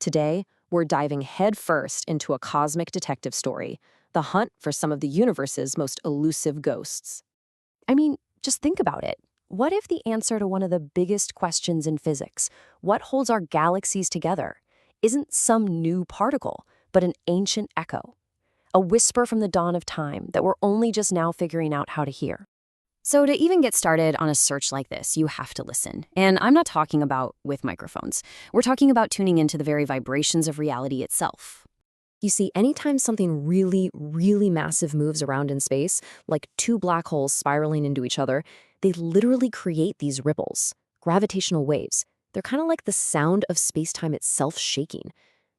Today, we're diving headfirst into a cosmic detective story, the hunt for some of the universe's most elusive ghosts. I mean, just think about it. What if the answer to one of the biggest questions in physics, what holds our galaxies together, isn't some new particle, but an ancient echo? A whisper from the dawn of time that we're only just now figuring out how to hear. So to even get started on a search like this, you have to listen. And I'm not talking about with microphones. We're talking about tuning into the very vibrations of reality itself. You see, anytime something really, really massive moves around in space, like two black holes spiraling into each other, they literally create these ripples, gravitational waves. They're kind of like the sound of space-time itself shaking.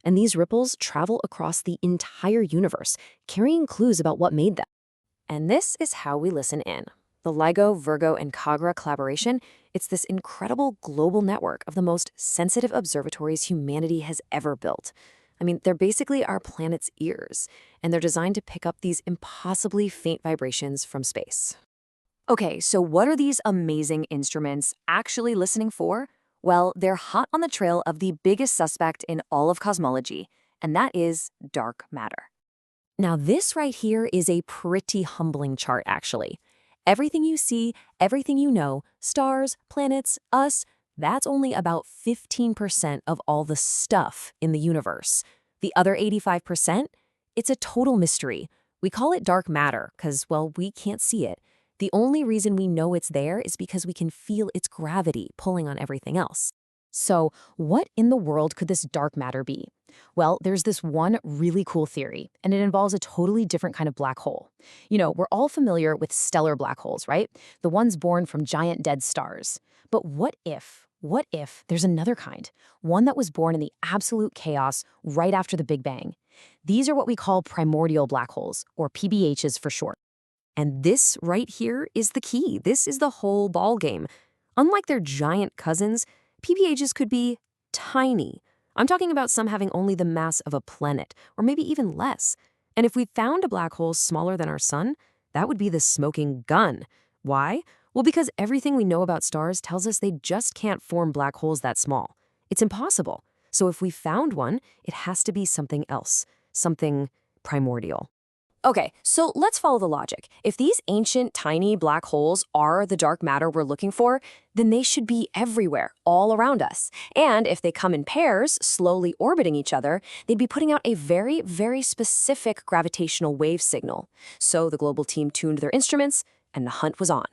And these ripples travel across the entire universe, carrying clues about what made them. And this is how we listen in. The LIGO, Virgo, and Kagra collaboration, it's this incredible global network of the most sensitive observatories humanity has ever built. I mean, they're basically our planet's ears, and they're designed to pick up these impossibly faint vibrations from space. Okay, so what are these amazing instruments actually listening for? Well, they're hot on the trail of the biggest suspect in all of cosmology, and that is dark matter. Now, this right here is a pretty humbling chart, actually. Everything you see, everything you know, stars, planets, us, that's only about 15% of all the stuff in the universe. The other 85%, it's a total mystery. We call it dark matter because, well, we can't see it. The only reason we know it's there is because we can feel its gravity pulling on everything else. So, what in the world could this dark matter be? Well, there's this one really cool theory, and it involves a totally different kind of black hole. You know, we're all familiar with stellar black holes, right? The ones born from giant dead stars. But what if there's another kind? One that was born in the absolute chaos right after the Big Bang. These are what we call primordial black holes, or PBHs for short. And this right here is the key. This is the whole ball game. Unlike their giant cousins, PBHs could be tiny. I'm talking about some having only the mass of a planet, or maybe even less. And if we found a black hole smaller than our sun, that would be the smoking gun. Why? Well, because everything we know about stars tells us they just can't form black holes that small. It's impossible. So if we found one, it has to be something else, something primordial. Okay, so let's follow the logic. If these ancient, tiny black holes are the dark matter we're looking for, then they should be everywhere, all around us. And if they come in pairs, slowly orbiting each other, they'd be putting out a very, very specific gravitational wave signal. So the global team tuned their instruments, and the hunt was on.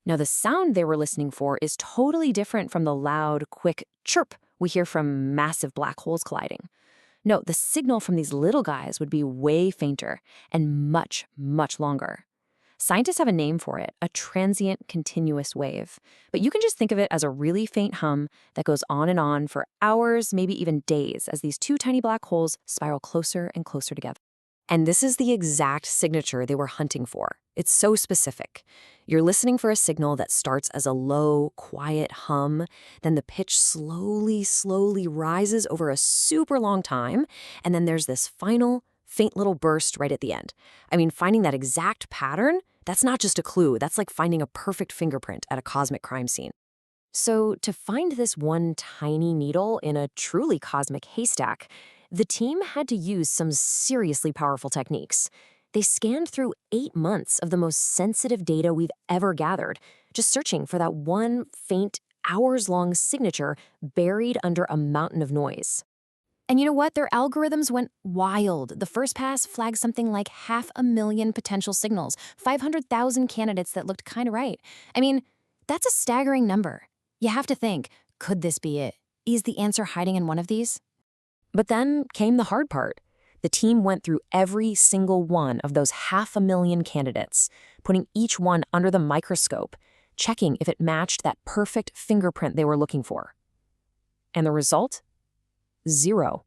Now, the sound they were listening for is totally different from the loud, quick chirp we hear from massive black holes colliding. No, the signal from these little guys would be way fainter and much, much longer. Scientists have a name for it, a transient continuous wave. But you can just think of it as a really faint hum that goes on and on for hours, maybe even days, as these two tiny black holes spiral closer and closer together. And this is the exact signature they were hunting for. It's so specific. You're listening for a signal that starts as a low, quiet hum, then the pitch slowly rises over a super long time, and then there's this final, faint little burst right at the end. I mean, finding that exact pattern, that's not just a clue, that's like finding a perfect fingerprint at a cosmic crime scene. So to find this one tiny needle in a truly cosmic haystack, the team had to use some seriously powerful techniques. They scanned through 8 months of the most sensitive data we've ever gathered, just searching for that one faint, hours-long signature buried under a mountain of noise. And you know what? Their algorithms went wild. The first pass flagged something like 500,000 potential signals, 500,000 candidates that looked kind of right. I mean, that's a staggering number. You have to think, could this be it? Is the answer hiding in one of these? But then came the hard part. The team went through every single one of those 500,000 candidates, putting each one under the microscope, checking if it matched that perfect fingerprint they were looking for. And the result? 0.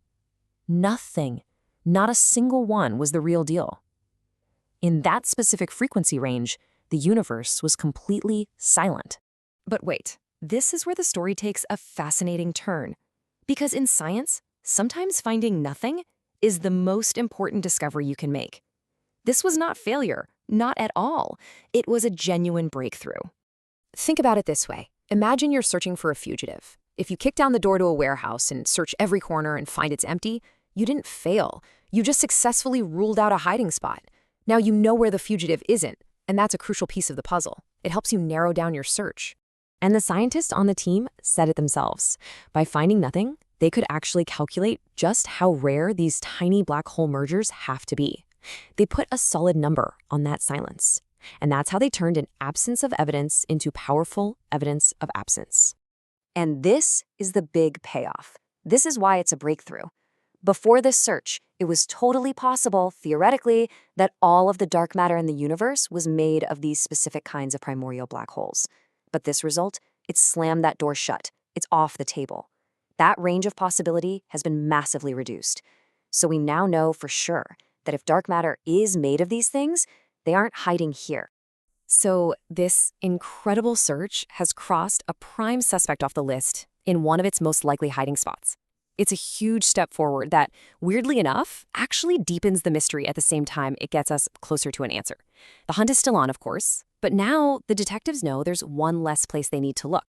Nothing. Not a single one was the real deal. In that specific frequency range, the universe was completely silent. But wait, this is where the story takes a fascinating turn. Because in science, sometimes finding nothing is the most important discovery you can make. This was not failure, not at all. It was a genuine breakthrough. Think about it this way. Imagine you're searching for a fugitive. If you kick down the door to a warehouse and search every corner and find it's empty, you didn't fail. You just successfully ruled out a hiding spot. Now you know where the fugitive isn't, and that's a crucial piece of the puzzle. It helps you narrow down your search. And the scientists on the team said it themselves. By finding nothing, they could actually calculate just how rare these tiny black hole mergers have to be. They put a solid number on that silence. And that's how they turned an absence of evidence into powerful evidence of absence. And this is the big payoff. This is why it's a breakthrough. Before this search, it was totally possible, theoretically, that all of the dark matter in the universe was made of these specific kinds of primordial black holes. But this result, it slammed that door shut. It's off the table. That range of possibility has been massively reduced. So we now know for sure that if dark matter is made of these things, they aren't hiding here. So this incredible search has crossed a prime suspect off the list in one of its most likely hiding spots. It's a huge step forward that, weirdly enough, actually deepens the mystery at the same time it gets us closer to an answer. The hunt is still on, of course, but now the detectives know there's one less place they need to look.